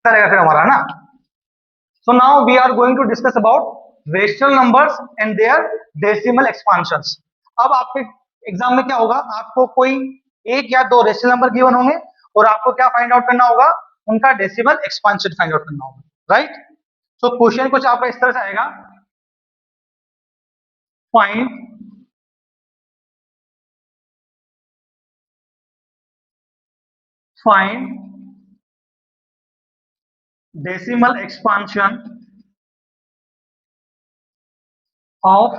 ऐसा रहेगा फिर हमारा ना। So now we are going to discuss about rational numbers and their decimal expansions. अब आपके एग्जाम में क्या होगा, आपको कोई एक या दो रेशनल नंबर गिवन होंगे और आपको क्या फाइंड आउट करना होगा, उनका डेसिमल एक्सपांशन फाइंड आउट करना होगा, राइट। सो क्वेश्चन कुछ आपका इस तरह से आएगा, find decimal expansion of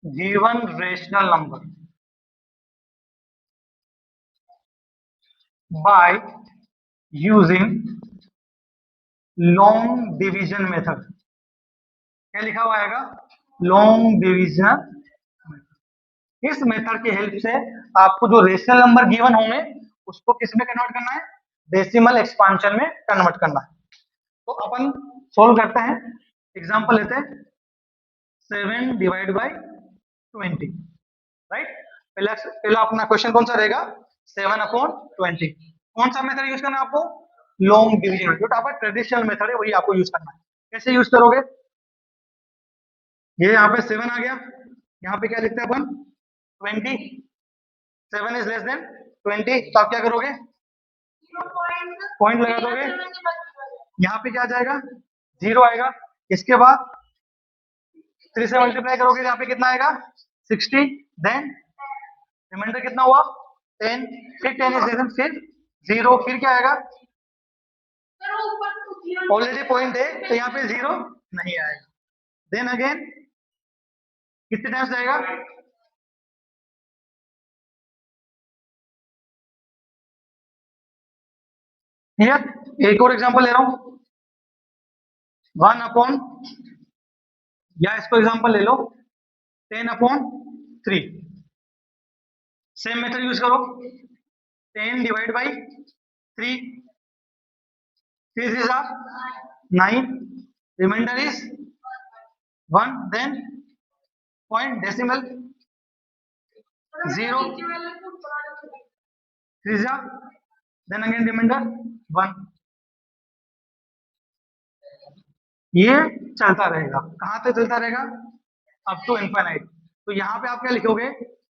given rational number by using long division method। क्या लिखा हुआ आएगा, लॉन्ग डिवीजन। इस मेथड की हेल्प से आपको जो रेशनल नंबर गिवन होंगे उसको किस में कन्वर्ट करना है, डेसिमल एक्सपांशन में कन्वर्ट करना है। तो अपन सोल्व करते हैं, एग्जांपल लेते हैं 7 डिवाइड बाई 20, राइट। पहला अपना क्वेश्चन कौन सा रहेगा, 7/20। कौन सा मेथड यूज करना है आपको, लॉन्ग डिवीजन, जो आपका ट्रेडिशनल मेथड है वही आपको यूज करना है। कैसे यूज करोगे, ये यहाँ पे 7 आ गया, यहाँ पे क्या लिखते हैं अपन 20, 7 इज लेस देन 20, तो आप क्या करोगे, पॉइंट लगा दोगे, यहाँ पे क्या आ जाएगा 0 आएगा। इसके बाद 3 से मल्टीप्लाई करोगे, यहाँ पे कितना आएगा 60, देन रिमाइंडर कितना हुआ 10, फिर 10 इज लेस देन फिर 0, फिर क्या आएगा, ऑलरेडी पॉइंट है तो यहाँ पे 0 नहीं आएगा। देन अगेन कितने टाइम्स जाएगा, क्लियर। एक और एग्जांपल ले रहा हूं, 1/, या इसको एग्जांपल ले लो 10/3। सेम मेथड यूज करो, 10 divide by 3, 3 is 9, remainder is 1, then point decimal 0, 3 then again remainder 1। ये चलता रहेगा, कहां तक चलता रहेगा, अप टू इनफाइनाइट। तो यहाँ पे आप क्या लिखोगे,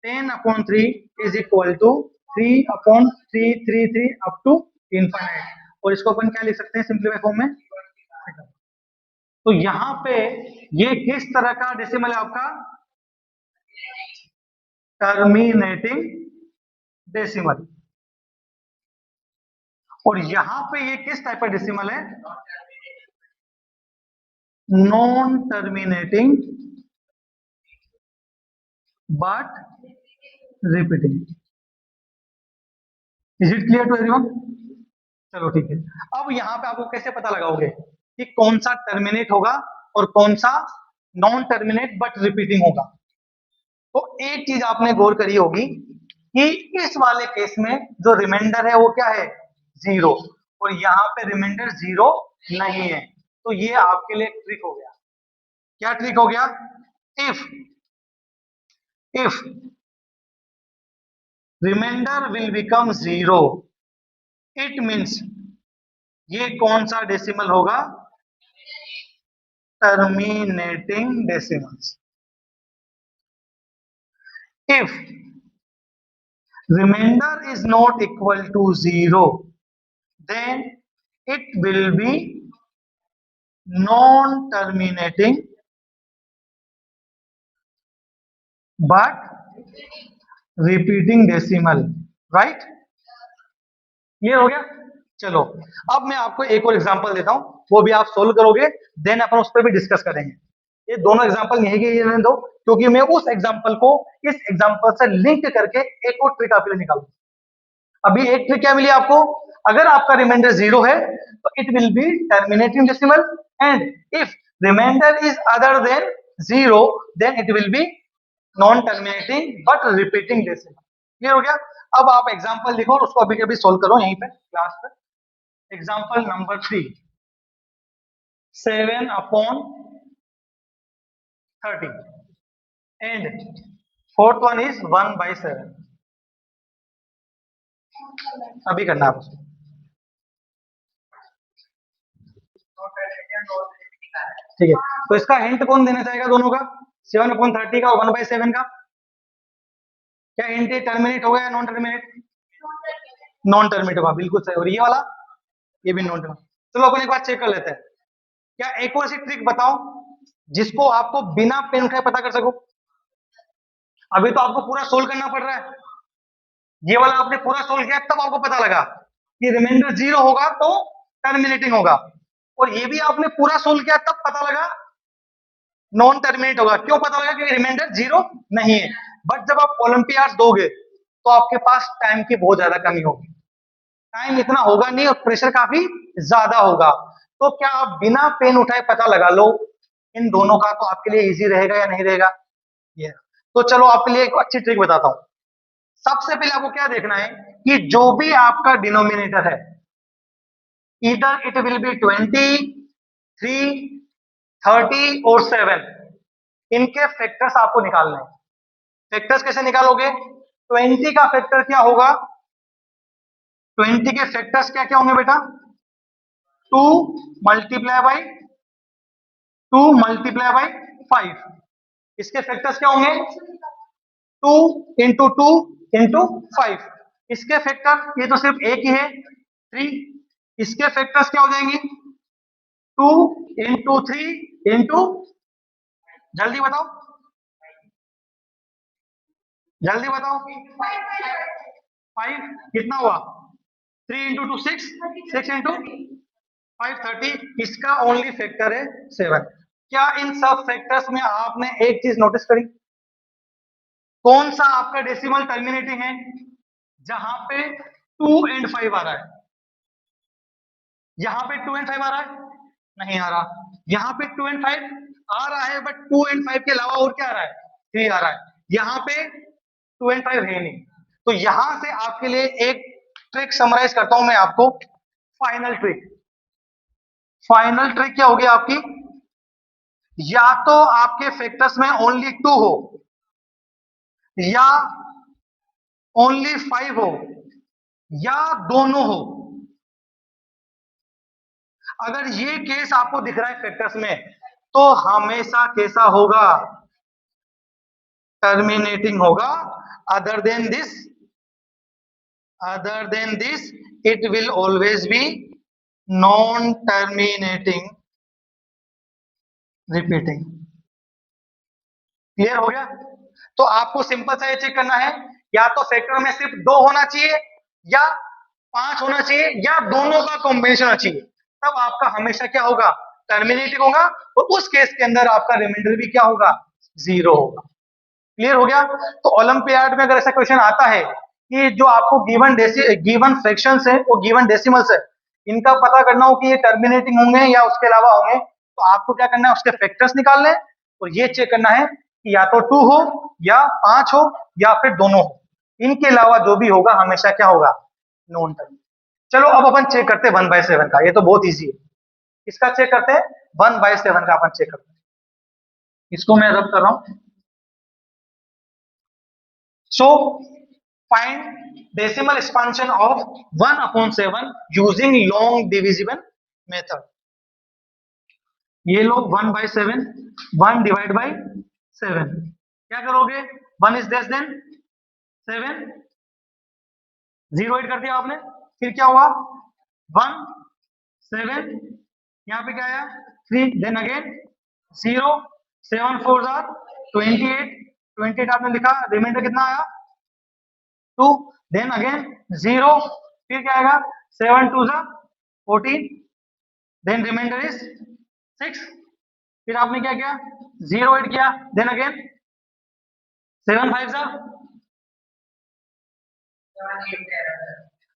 10/3 is equal to 3/333 up to infinite, और इसको अपन क्या लिख सकते हैं सिंपलीफाई फॉर्म में। तो यहाँ पे ये किस तरह का डेसिमल है आपका, टर्मिनेटिंग डेसिमल। और यहां पे ये किस टाइप का डेसिमल है, non terminating but repeating. Is it clear to everyone, चलो ठीक है। अब यहां पे आपको कैसे पता लगाओगे कि कौन सा टर्मिनेट होगा और कौन सा नॉन टर्मिनेट बट रिपीटिंग होगा। तो एक चीज आपने गौर करी होगी कि इस वाले केस में जो रिमाइंडर है वो क्या है 0, और यहाँ पे रिमाइंडर 0 नहीं है। तो ये आपके लिए ट्रिक हो गया। क्या ट्रिक हो गया, if remainder will become 0, it means ये कौन सा डेसिमल होगा, terminating decimals. If remainder is not equal to 0, then it will be non-terminating but repeating decimal, right? Clear हो गया। चलो अब मैं आपको एक और एग्जांपल देता हूं, वो भी आप सोल्व करोगे, देन अपन उस पर भी डिस्कस करेंगे। ये दोनों एग्जांपल यही के रहने दो, क्योंकि मैं उस एग्जांपल को इस एग्जांपल से लिंक करके एक और ट्रिक आपके लिए निकालूंगा। अभी एक ट्रिक क्या मिली आपको, अगर आपका रिमाइंडर 0 है तो it will be terminating decimal, and if remainder is other than 0 then it will be non terminating but repeating decimal. Clear हो गया। अब आप एग्जांपल लिखो और उसको अभी कभी सोल्व करो यहीं पे क्लास पे। Example number 3, 7/30 and fourth one is 1/7। अभी करना है ठीक है, तो इसका हिंट कौन देना चाहेगा दोनों का, 7/30 का और 1/7 का? क्या हिंट है, टर्मिनेट होगा या नॉन टर्मिनेट? नॉन टर्मिनेट होगा, बिल्कुल सही। और ये वाला, ये भी नॉन टर्मिनेट। चलो अपन एक बार चेक कर लेते हैं। क्या एक और सी ट्रिक बताओ जिसको आपको बिना पेन उठाए पता कर सको? अभी तो आपको पूरा सोल्व करना पड़ रहा है, ये वाला आपने पूरा सोल्व किया तब आपको पता लगा कि रिमाइंडर 0 होगा तो टर्मिनेटिंग होगा, और ये भी आपने पूरा सोल्व किया तब पता लगा नॉन टर्मिनेट होगा। क्यों पता लगा? क्योंकि रिमाइंडर 0 नहीं है। बट जब आप ओलंपियाड दोगे तो आपके पास टाइम की बहुत ज्यादा कमी होगी, टाइम इतना होगा नहीं और प्रेशर काफी ज्यादा होगा। तो क्या आप बिना पेन उठाए पता लगा लो इन दोनों का, तो आपके लिए इजी रहेगा या नहीं रहेगा? ये तो चलो आपके लिए एक अच्छी ट्रिक बताता हूं। सबसे पहले आपको क्या देखना है कि जो भी आपका डिनोमिनेटर है, इधर इट विल बी 20, 3, 30 और 7, इनके फैक्टर्स आपको निकालने हैं। फैक्टर्स कैसे निकालोगे? 20 का फैक्टर क्या होगा? 20 के फैक्टर्स क्या क्या होंगे बेटा? 2 मल्टीप्लाई बाई 2 मल्टीप्लाई बाई 5। इसके फैक्टर्स क्या होंगे? 2 इंटू 2 इंटू 5। इसके फैक्टर, ये तो सिर्फ एक ही है, 3। इसके फैक्टर्स क्या हो जाएंगे? 2 इंटू 3 इंटू, जल्दी बताओ, जल्दी बताओ, 5 कितना हुआ? 3 इंटू 2 6, 6 इंटू 5 30। इसका ओनली फैक्टर है 7। क्या इन सब फैक्टर्स में आपने एक चीज नोटिस करी? कौन सा आपका डेसिमल टर्मिनेटिंग है जहां पे 2 एंड 5 आ रहा है? यहां पे 2 एंड 5 आ रहा है? नहीं आ रहा। यहां पे 2 एंड 5 आ रहा है, बट 2 एंड 5 के अलावा और क्या आ रहा है? 3 आ रहा है। यहां पे 2 एंड 5 है नहीं। तो यहां से आपके लिए एक ट्रिक समराइज करता हूं मैं आपको। फाइनल ट्रिक, फाइनल ट्रिक क्या होगी आपकी? या तो आपके फैक्टर्स में ओनली 2 हो, या ओनली 5 हो, या दोनों हो। अगर ये केस आपको दिख रहा है फैक्टर्स में, तो हमेशा कैसा होगा? टर्मिनेटिंग होगा। Other than this, other than this it will always be non terminating repeating. Clear हो गया? तो आपको सिंपल सा ये चेक करना है, या तो फैक्टर में सिर्फ 2 होना चाहिए, या 5 होना चाहिए, या दोनों का कॉम्बिनेशन होना चाहिए। तब आपका हमेशा क्या होगा? टर्मिनेटिंग होगा। और उस केस के अंदर आपका रिमाइंडर भी क्या होगा? 0 होगा। क्लियर हो गया? तो ओलंपियाड में अगर ऐसा क्वेश्चन आता है कि जो आपको गिवन फ्रैक्शंस है, वो गिवन डेसिमल्स है, इनका पता करना हो कि ये टर्मिनेटिंग होंगे या उसके अलावा होंगे, तो आपको क्या करना है? उसके फैक्टर्स निकालने हैं और ये चेक करना है कि या तो 2 हो, या 5 हो, या फिर दोनों हो। इनके अलावा जो भी होगा हमेशा क्या होगा? Non terminating. चलो अब अपन चेक करते हैं 1/7 का। ये तो बहुत ईजी है। इसका चेक करते हैं, 1/7 का अपन चेक करते हैं। इसको मैं रब कर रहा हूं। So find decimal expansion of 1/7 using long division method. ये लो 1/7, 1 डिवाइड बाई 7। क्या करोगे? 1 इज लेस देन 7, 0 8 कर दिया आपने। फिर क्या हुआ? 1 7, यहाँ पे क्या आया? 3, देन अगेन 0, 7 4 जार 28, 28 आपने लिखा, रिमाइंडर कितना आया? 2, देन अगेन 0, फिर क्या आएगा? 7 2 जार 14, देन रिमाइंडर इज 6। फिर आपने क्या किया? 0 8 किया, देन अगेन 7 5 जार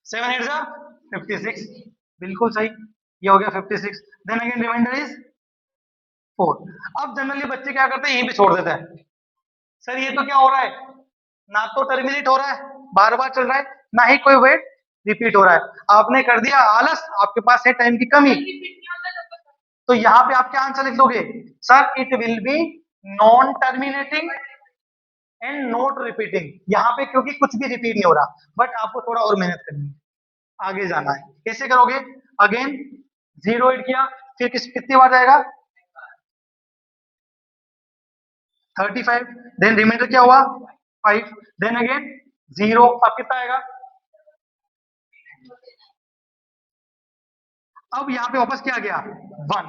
7 8 जार 56। बिल्कुल सही, ये हो गया 56। Then again remainder is 4। अब जनरली बच्चे क्या करते हैं? यहीं पे छोड़ देते हैं। सर ये तो क्या हो रहा है? ना तो टर्मिनेट हो रहा है, बार बार चल रहा है, ना ही कोई वेट रिपीट हो रहा है। आपने कर दिया आलस, आपके पास है टाइम की कमी। तो यहाँ पे आप क्या आंसर लिख दोगे? Sir it will be non terminating and not repeating. यहाँ पे क्योंकि कुछ भी रिपीट नहीं हो रहा, बट आपको थोड़ा और मेहनत करनी है, आगे जाना है। कैसे करोगे? अगेन 0 8 किया, फिर कितनी बार जाएगा 35, देन रिमाइंडर क्या हुआ 5, देन अगेन 0, अब कितना आएगा। अब यहाँ पे वापस क्या आ गया 1,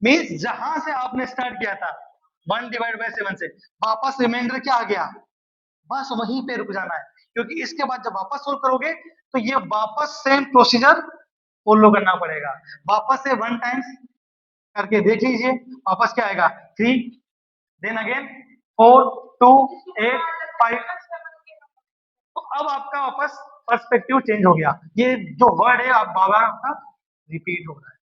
मीन्स जहां से आपने स्टार्ट किया था 1/7 से वापस रिमाइंडर क्या आ गया, बस वहीं पे रुक जाना है, क्योंकि इसके बाद जब वापस सोल्व करोगे तो ये वापस सेम प्रोसीजर फॉलो करना पड़ेगा। वापस से 1 टाइम्स करके देख लीजिए, वापस क्या आएगा 3, देन अगेन 4, 2, 8, 5। तो अब आपका वापस पर्सपेक्टिव चेंज हो गया, ये जो वर्ड है आप बार बार आपका रिपीट हो रहा है।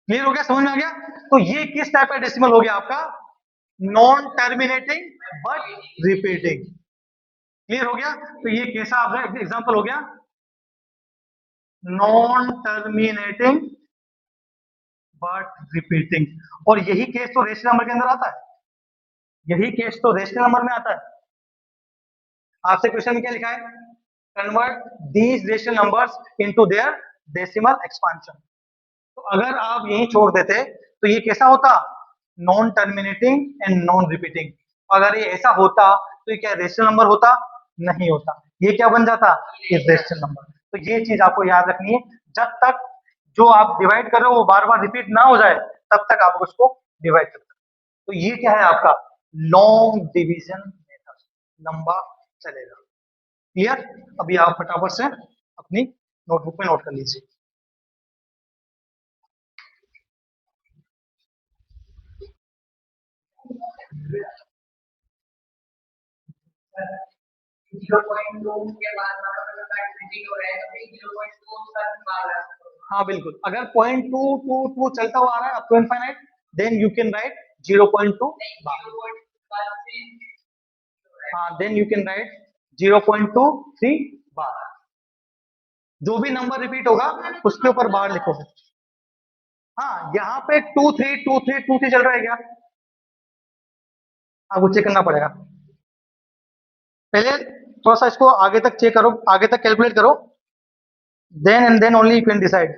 क्लियर हो गया, समझ में आ गया। तो ये किस टाइप का डेसिमल हो गया आपका, non terminating but repeating. Clear हो गया, तो ये कैसा आपका एग्जांपल हो गया, नॉन टर्मिनेटिंग बट रिपीटिंग। और यही केस तो रेशनल नंबर के अंदर आता है, यही केस तो रेशनल नंबर में आता है। आपसे क्वेश्चन में क्या लिखा है, convert these rational numbers into their decimal expansion. तो अगर आप यही छोड़ देते तो ये कैसा होता, non terminating and non repeating. अगर ये ऐसा होता तो ये क्या रेशनल नंबर होता, नहीं होता, ये क्या बन जाता, इरेशनल नंबर। तो ये चीज आपको याद रखनी है, जब तक जो आप डिवाइड कर रहे हो वो बार बार रिपीट ना हो जाए तब तक आप उसको डिवाइड कर सकते हो। तो ये क्या है आपका लॉन्ग डिवीजन मेथड, लंबा चलेगा। क्लियर, अभी आप फटाफट से अपनी नोटबुक में नोट कर लीजिए। हाँ बिल्कुल, अगर 0.222 चलता हुआ आ रहा है up to infinite, then you can write 0.2 bar. हाँ, then you can write 0.23 bar. जो भी नंबर रिपीट होगा उसके ऊपर बार लिखोगे। हाँ, यहाँ पे 2 3 2 3 2 3 चल रहा है क्या, आपको चेक करना पड़ेगा। पहले थोड़ा सा इसको आगे तक चेक करो, आगे तक कैलकुलेट करो, then and then only you can decide.